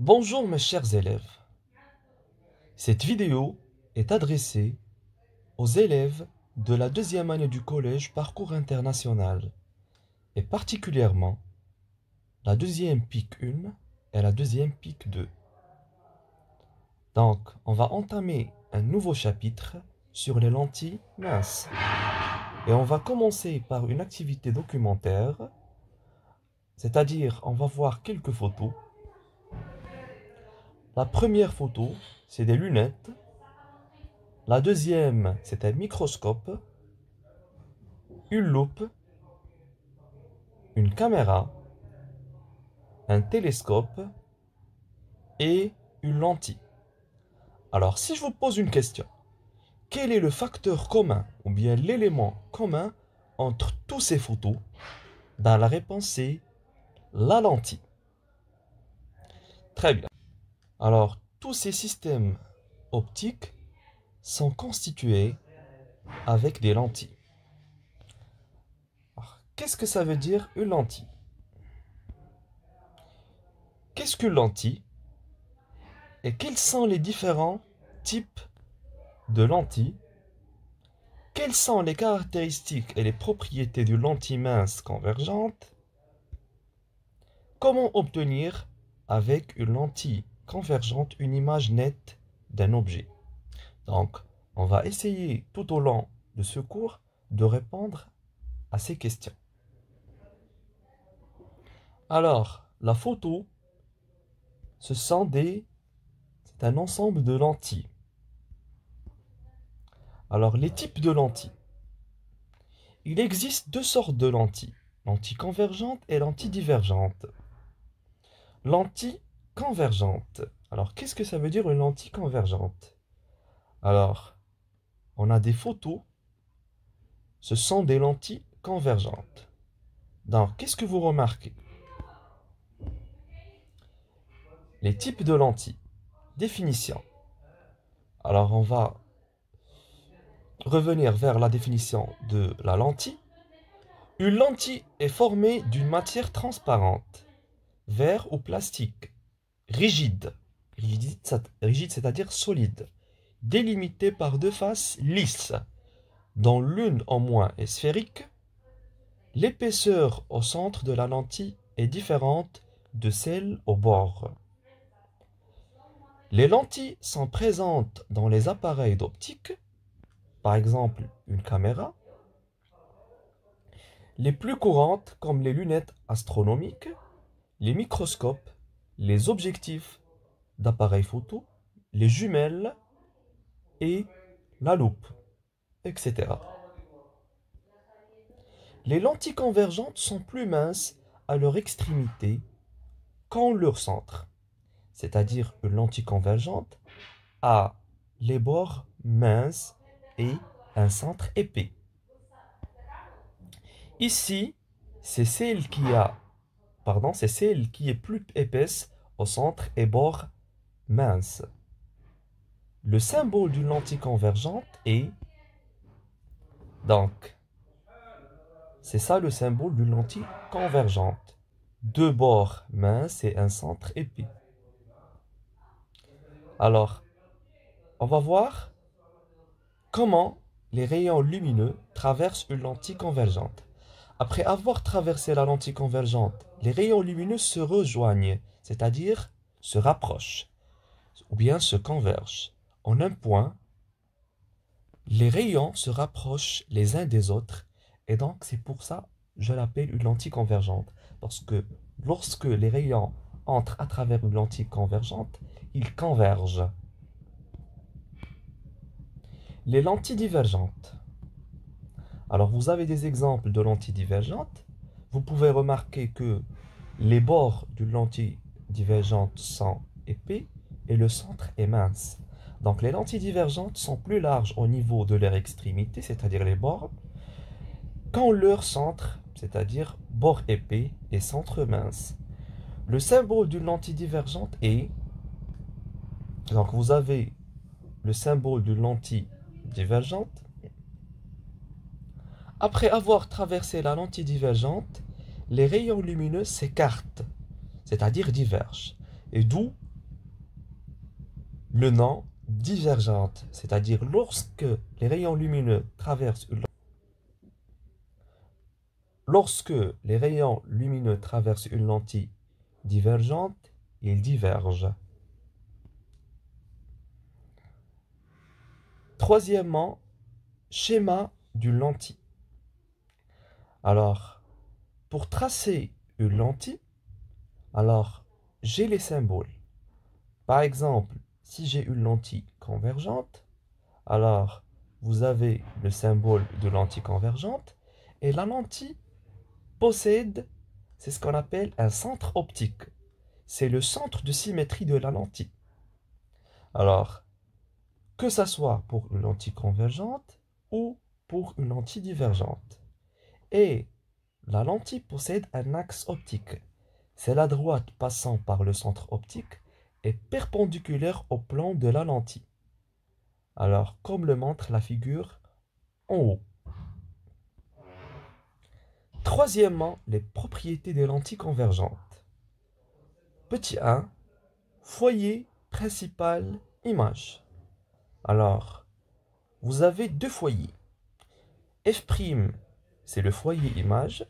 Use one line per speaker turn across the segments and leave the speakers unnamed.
Bonjour mes chers élèves. Cette vidéo est adressée aux élèves de la deuxième année du collège Parcours International et particulièrement la deuxième PIC 1 et la deuxième PIC 2. Donc, on va entamer un nouveau chapitre sur les lentilles minces. Et on va commencer par une activité documentaire, c'est-à-dire on va voir quelques photos. La première photo, c'est des lunettes. La deuxième, c'est un microscope, une loupe, une caméra, un télescope et une lentille. Alors, si je vous pose une question, quel est le facteur commun ou bien l'élément commun entre tous ces photos? Ben, la réponse c'est la lentille. Très bien. Alors, tous ces systèmes optiques sont constitués avec des lentilles. Qu'est-ce que ça veut dire une lentille? Qu'est-ce qu'une lentille? Et quels sont les différents types de lentilles? Quelles sont les caractéristiques et les propriétés d'une lentille mince convergente? Comment obtenir avec une lentille convergente une image nette d'un objet? Donc, on va essayer tout au long de ce cours de répondre à ces questions. Alors, la photo, c'est un ensemble de lentilles. Alors, les types de lentilles. Il existe deux sortes de lentilles, lentille convergente et lentille divergente. Lentille convergente. Alors, qu'est-ce que ça veut dire une lentille convergente? Alors, on a des photos, ce sont des lentilles convergentes. Donc, qu'est-ce que vous remarquez? Les types de lentilles. Définition. Alors, on va revenir vers la définition de la lentille. Une lentille est formée d'une matière transparente, verre ou plastique, rigide, c'est-à-dire solide, délimitée par deux faces lisses, dont l'une au moins est sphérique. L'épaisseur au centre de la lentille est différente de celle au bord. Les lentilles sont présentes dans les appareils d'optique, par exemple une caméra. Les plus courantes comme les lunettes astronomiques, les microscopes, les objectifs d'appareils photo, les jumelles et la loupe, etc. Les lentilles convergentes sont plus minces à leur extrémité qu'en leur centre. C'est-à-dire une lentille convergente a les bords minces et un centre épais. Ici, c'est celle qui est plus épaisse au centre et bords minces. Le symbole d'une lentille convergente est donc, c'est ça le symbole d'une lentille convergente. Deux bords minces et un centre épais. Alors, on va voir comment les rayons lumineux traversent une lentille convergente. Après avoir traversé la lentille convergente, les rayons lumineux se rejoignent, c'est-à-dire se rapprochent, ou bien se convergent. En un point, les rayons se rapprochent les uns des autres, et donc c'est pour ça que je l'appelle une lentille convergente. Parce que lorsque les rayons entrent à travers une lentille convergente, ils convergent. Les lentilles divergentes. Alors vous avez des exemples de lentilles divergentes. Vous pouvez remarquer que les bords d'une lentille divergente sont épais et le centre est mince. Donc les lentilles divergentes sont plus larges au niveau de leur extrémité, c'est-à-dire les bords, qu'en leur centre, c'est-à-dire bord épais et centre mince. Le symbole d'une lentille divergente est... Donc vous avez le symbole d'une lentille divergente. Après avoir traversé la lentille divergente, les rayons lumineux s'écartent, c'est-à-dire divergent, et d'où le nom divergente, c'est-à-dire lorsque les rayons lumineux traversent une lentille divergente, ils divergent. Troisièmement, schéma d'une lentille. Alors, pour tracer une lentille, alors j'ai les symboles. Par exemple, si j'ai une lentille convergente, alors vous avez le symbole de lentille convergente et la lentille possède, c'est ce qu'on appelle un centre optique. C'est le centre de symétrie de la lentille. Alors, que ça soit pour une lentille convergente ou pour une lentille divergente. Et la lentille possède un axe optique. C'est la droite passant par le centre optique et perpendiculaire au plan de la lentille. Alors, comme le montre la figure en haut. Troisièmement, les propriétés des lentilles convergentes. Petit 1, foyer principal image. Alors, vous avez deux foyers. F', c'est le foyer image,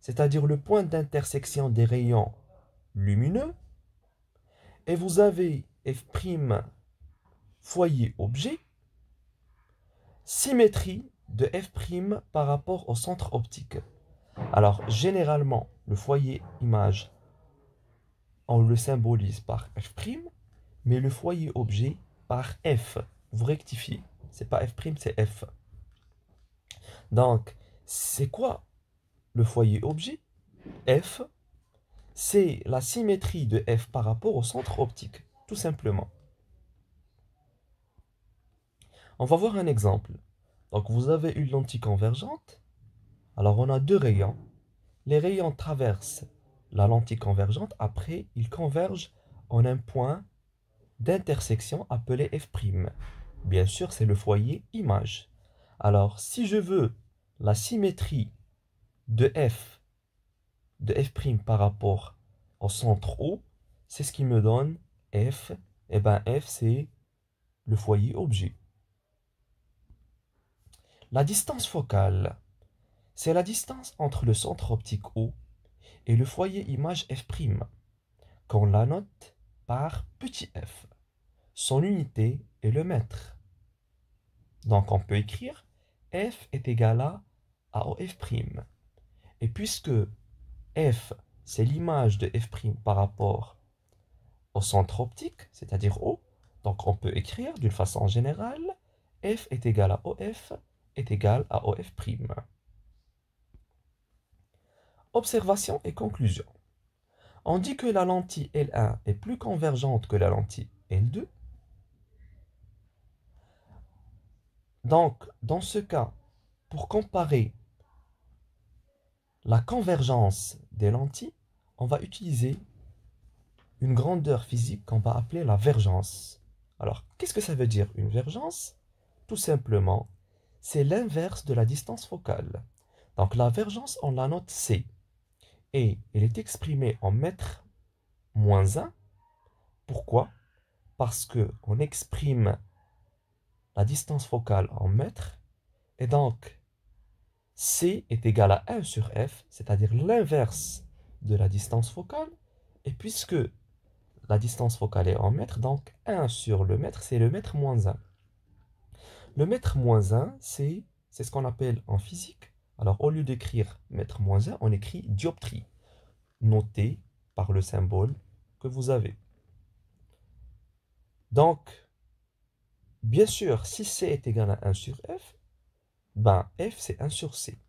c'est-à-dire le point d'intersection des rayons lumineux. Et vous avez F' foyer objet, symétrie de F' par rapport au centre optique. Alors, généralement, le foyer image, on le symbolise par F', mais le foyer objet par F. Vous rectifiez. C'est pas F', c'est F. Donc, c'est quoi le foyer objet? F, c'est la symétrie de F par rapport au centre optique, tout simplement. On va voir un exemple. Donc, vous avez une lentille convergente. Alors, on a deux rayons. Les rayons traversent la lentille convergente. Après, ils convergent en un point d'intersection appelé F'. Bien sûr, c'est le foyer image. Alors, si je veux la symétrie de F' par rapport au centre O, c'est ce qui me donne F. Et bien, F, c'est le foyer objet. La distance focale, c'est la distance entre le centre optique O et le foyer image F', qu'on la note par petit f. Son unité est le mètre. Donc on peut écrire f est égal à OF'. Et puisque f, c'est l'image de f' par rapport au centre optique, c'est-à-dire O, donc on peut écrire d'une façon générale, f est égal à OF est égal à OF'. Observation et conclusion. On dit que la lentille L1 est plus convergente que la lentille L2. Donc, dans ce cas, pour comparer la convergence des lentilles, on va utiliser une grandeur physique qu'on va appeler la vergence. Alors, qu'est-ce que ça veut dire une vergence? Tout simplement, c'est l'inverse de la distance focale. Donc, la vergence, on la note C. Et elle est exprimée en mètre moins 1. Pourquoi? Parce qu'on exprime la distance focale en mètres. Et donc, C est égal à 1 sur F, c'est-à-dire l'inverse de la distance focale. Et puisque la distance focale est en mètres, donc 1 sur le mètre, c'est le mètre moins 1. Le mètre moins 1, c'est ce qu'on appelle en physique. Alors, au lieu d'écrire mètre moins 1, on écrit dioptrie, noté par le symbole que vous avez. Donc, bien sûr, si C est égal à 1 sur F, ben F, c'est 1 sur C.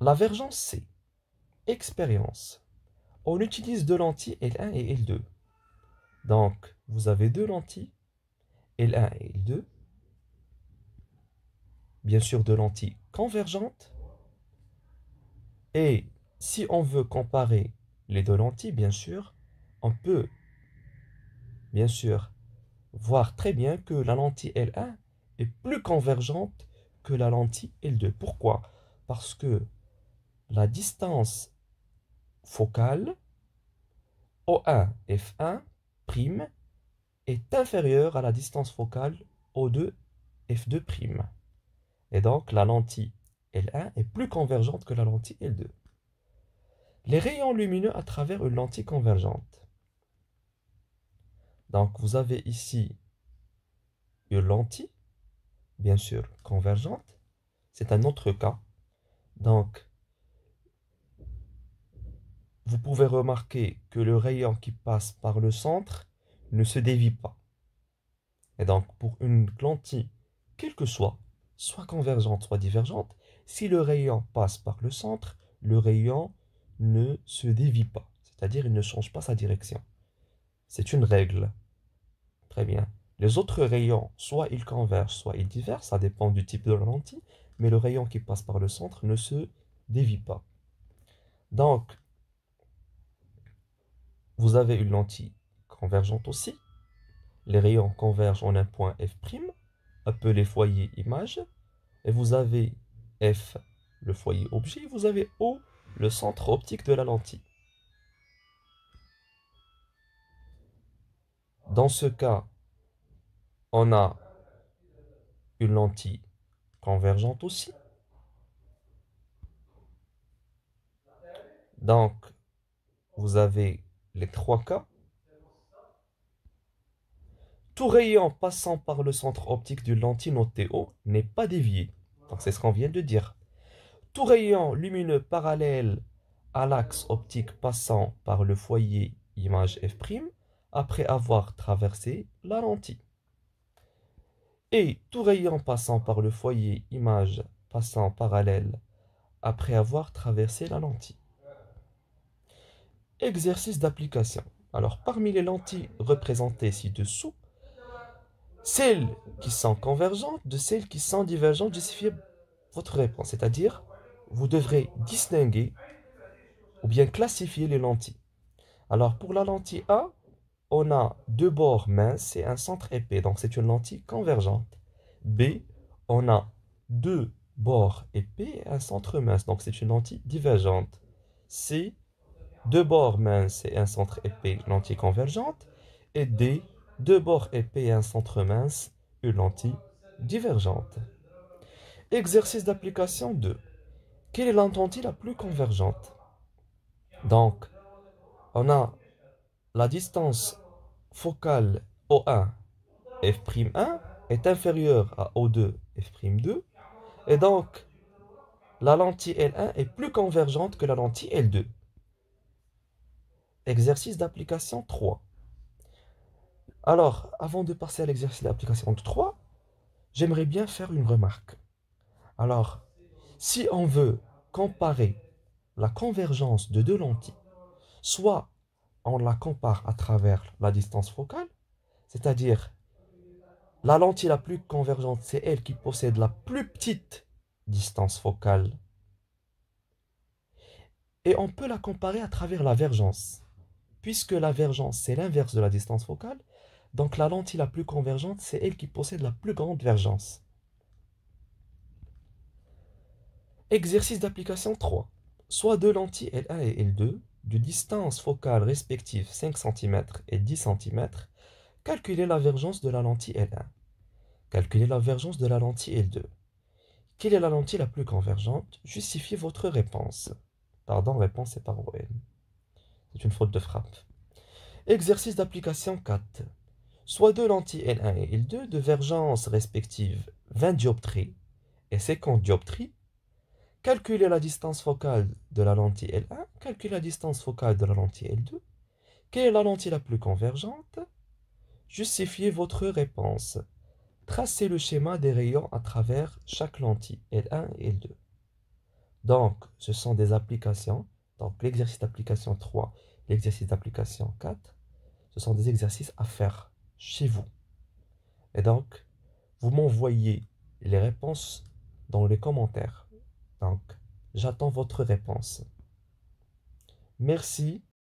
La vergence C. Expérience. On utilise deux lentilles L1 et L2. Donc, vous avez deux lentilles, L1 et L2. Bien sûr, deux lentilles convergentes. Et si on veut comparer les deux lentilles, bien sûr, on peut, bien sûr, voir très bien que la lentille L1 est plus convergente que la lentille L2. Pourquoi? Parce que la distance focale O1 f1' est inférieur à la distance focale O2 f2'. Et donc, la lentille L1 est plus convergente que la lentille L2. Les rayons lumineux à travers une lentille convergente. Donc, vous avez ici une lentille, bien sûr, convergente. C'est un autre cas. Donc, vous pouvez remarquer que le rayon qui passe par le centre ne se dévie pas. Et donc, pour une lentille, quelle que soit convergente, soit divergente, si le rayon passe par le centre, le rayon ne se dévie pas. C'est-à-dire, il ne change pas sa direction. C'est une règle. Très bien. Les autres rayons, soit ils convergent, soit ils divergent, ça dépend du type de la lentille, mais le rayon qui passe par le centre ne se dévie pas. Donc, vous avez une lentille convergente aussi. Les rayons convergent en un point F', appelé foyer image, et vous avez F, le foyer objet, et vous avez O, le centre optique de la lentille. Dans ce cas, on a une lentille convergente aussi. Donc, vous avez les trois cas. Tout rayon passant par le centre optique d'une lentille notée O n'est pas dévié. Donc, c'est ce qu'on vient de dire. Tout rayon lumineux parallèle à l'axe optique passant par le foyer image F', après avoir traversé la lentille. Et tout rayon passant par le foyer image passant parallèle après avoir traversé la lentille. Exercice d'application. Alors, parmi les lentilles représentées ci-dessous, celles qui sont convergentes de celles qui sont divergentes, justifiez votre réponse. C'est-à-dire, vous devrez distinguer ou bien classifier les lentilles. Alors, pour la lentille A, on a deux bords minces et un centre épais. Donc, c'est une lentille convergente. B, on a deux bords épais et un centre mince. Donc, c'est une lentille divergente. C, deux bords minces et un centre épais, lentille convergente. Et D, deux bords épais et un centre mince, une lentille divergente. Exercice d'application 2. Quelle est la lentille la plus convergente? Donc, on a la distance focale O1 f'1 est inférieure à O2 f'2. Et donc, la lentille L1 est plus convergente que la lentille L2. Exercice d'application 3. Alors, avant de passer à l'exercice d'application 3, j'aimerais bien faire une remarque. Alors, si on veut comparer la convergence de deux lentilles, soit on la compare à travers la distance focale, c'est-à-dire la lentille la plus convergente, c'est elle qui possède la plus petite distance focale. Et on peut la comparer à travers la vergence. Puisque la vergence, c'est l'inverse de la distance focale, donc la lentille la plus convergente, c'est elle qui possède la plus grande vergence. Exercice d'application 3. Soit deux lentilles L1 et L2, de distance focale respective 5 cm et 10 cm, calculez la vergence de la lentille L1. Calculez la vergence de la lentille L2. Quelle est la lentille la plus convergente? Justifiez votre réponse. Pardon, réponse c'est par ON. C'est une faute de frappe. Exercice d'application 4. Soit deux lentilles L1 et L2 de vergence respective 20 dioptries et 50 dioptries. Calculez la distance focale de la lentille L1, calculez la distance focale de la lentille L2. Quelle est la lentille la plus convergente? Justifiez votre réponse. Tracez le schéma des rayons à travers chaque lentille, L1 et L2. Donc, ce sont des applications. Donc, l'exercice d'application 3, l'exercice d'application 4, ce sont des exercices à faire chez vous. Et donc, vous m'envoyez les réponses dans les commentaires. Donc, j'attends votre réponse. Merci.